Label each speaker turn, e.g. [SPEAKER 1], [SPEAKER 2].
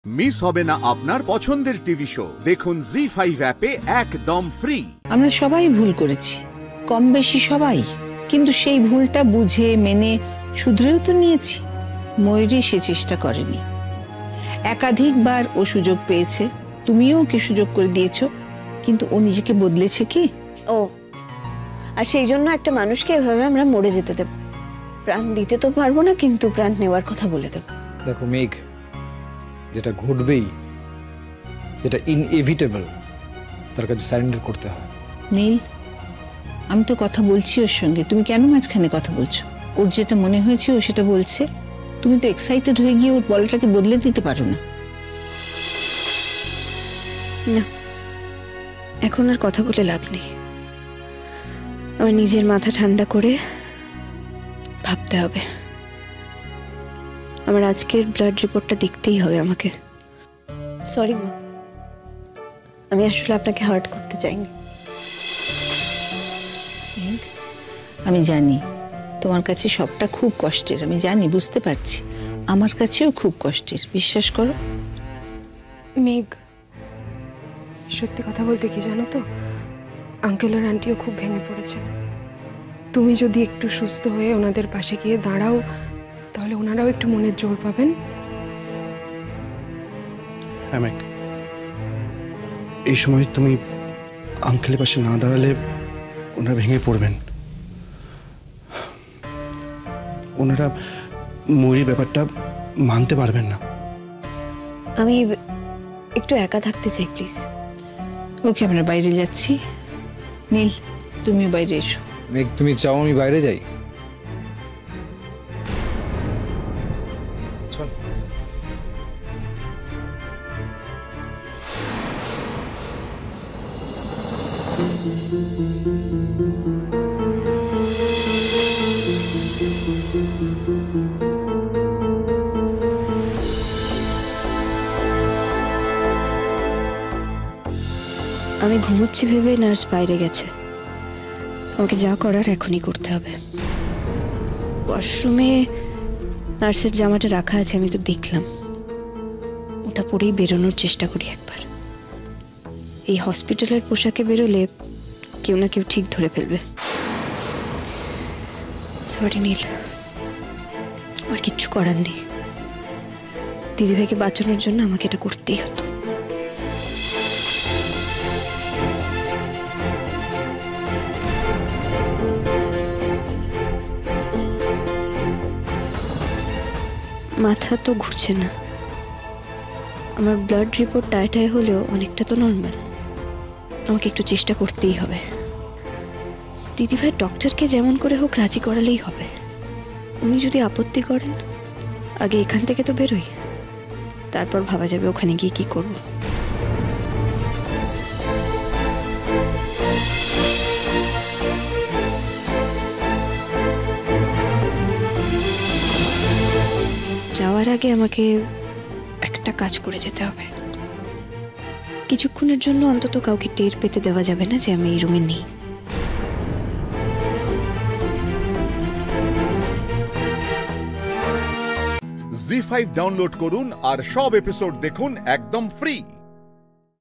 [SPEAKER 1] Miss হবে না আপনার পছন্দের টিভি শো। দেখুন জি5 অ্যাপে একদম ফ্রি।
[SPEAKER 2] আমরা সবাই ভুল করেছি, কম বেশি সবাই, কিন্তু সেই ভুলটা বুঝে মেনে শুধরেও তো নিয়েছি। ময়ূরী সে চেষ্টা করেনি, একাধিকবার ও সুযোগ পেয়েছে, তুমিও ওকে সুযোগ করে দিয়েছো, কিন্তু ও নিজেকে বদলেছে কি?
[SPEAKER 3] ও আর সেই জন্য একটা মানুষকে এভাবে আমরা মরে যেতে দেব? প্রাণ দিতে তো পারবো না, কিন্তু প্রাণ নেওয়ার কথা বলে দেব।
[SPEAKER 4] দেখো মেঘ, যেটা ঘটবেই, যেটা ইনএভিটেবল, তার কাছে সারেন্ডার করতে হয়।
[SPEAKER 2] নীল, আমি তো কথা বলছি ওর সঙ্গে, তুমি কেন মাঝখানে কথা বলছো? ওর যেটা মনে হয়েছে ও সেটা বলছে, তুমি তো এক্সাইটেড হয়ে গিয়ে ওর বলাটাকে বদলে দিতে পারো না।
[SPEAKER 3] না, এখন আর কথা বলে লাভ নেই। আমার নিজের মাথা ঠান্ডা করে ভাবতে হবে। আমার আজকের ব্লাড রিপোর্টটা দেখতেই হবে আমাকে। সরি মা, আমি আসলে আপনাকে হার্ট করতে চাইনি।
[SPEAKER 2] আমি জানি তোমার কাছে সবটা খুব কষ্টের, আমি জানি, বুঝতে পারছি। আমার কাছেও খুব কষ্টের, বিশ্বাস করো।
[SPEAKER 5] মেঘ, সত্যি কথা বলতে কি জানো তো, আঙ্কেল আর আন্টিও খুব ভেঙে পড়েছে। তুমি যদি একটু সুস্থ হয়ে ওনাদের পাশে গিয়ে দাঁড়াও, তাহলে ওনারাও একটু মনের জোর পাবেন।
[SPEAKER 6] হ্যাঁ মেঘ, এই সময় তুমি আঙ্কেলের পাশে না দাঁড়ালে ওনারা ভেঙে পড়বেন। ওনারা ময়ূরী ব্যাপারটা মানতে পারবেন না।
[SPEAKER 3] আমি একটু একা থাকতে চাই, প্লিজ।
[SPEAKER 2] ওকে, আমরা বাইরে যাচ্ছি। নীল, তুমিও বাইরে এসো।
[SPEAKER 4] মেঘ, তুমি চাও আমি বাইরে যাই? চল।
[SPEAKER 3] আমি ঘুমোচ্ছি ভেবে নার্স বাইরে গেছে। আমাকে যা করার এখনই করতে হবে। ওয়াশরুমে নার্সের জামাটা রাখা আছে, আমি তো দেখলাম। ওটা পরেই বেরোনোর চেষ্টা করি একবার। এই হসপিটালের পোশাকে বেরোলে কেউ না কেউ ঠিক ধরে ফেলবে। সরি নীল, আর কিচ্ছু করার নেই। দিদিভাইকে বাঁচানোর জন্য আমাকে এটা করতেই হতো। মাথা তো ঘুরছে না। আমার ব্লাড রিপোর্ট টাইটাই হলেও অনেকটা তো নর্মাল। আমাকে একটু চেষ্টা করতেই হবে। দিদিভাই ডক্টরকে যেমন করে হোক রাজি করালেই হবে। উনি যদি আপত্তি করেন, আগে এখান থেকে তো বেরোই, তারপর ভাবা যাবে ওখানে গিয়ে কি করব। যাওয়ার আগে আমাকে একটা কাজ করে যেতে হবে। কিছুক্ষণের জন্য অন্তত কাউকে টের পেতে দেওয়া যাবে না যে আমি এই রুমে নেই।
[SPEAKER 1] জি5 ডাউনলোড করুন আর সব এপিসোড দেখুন একদম ফ্রি।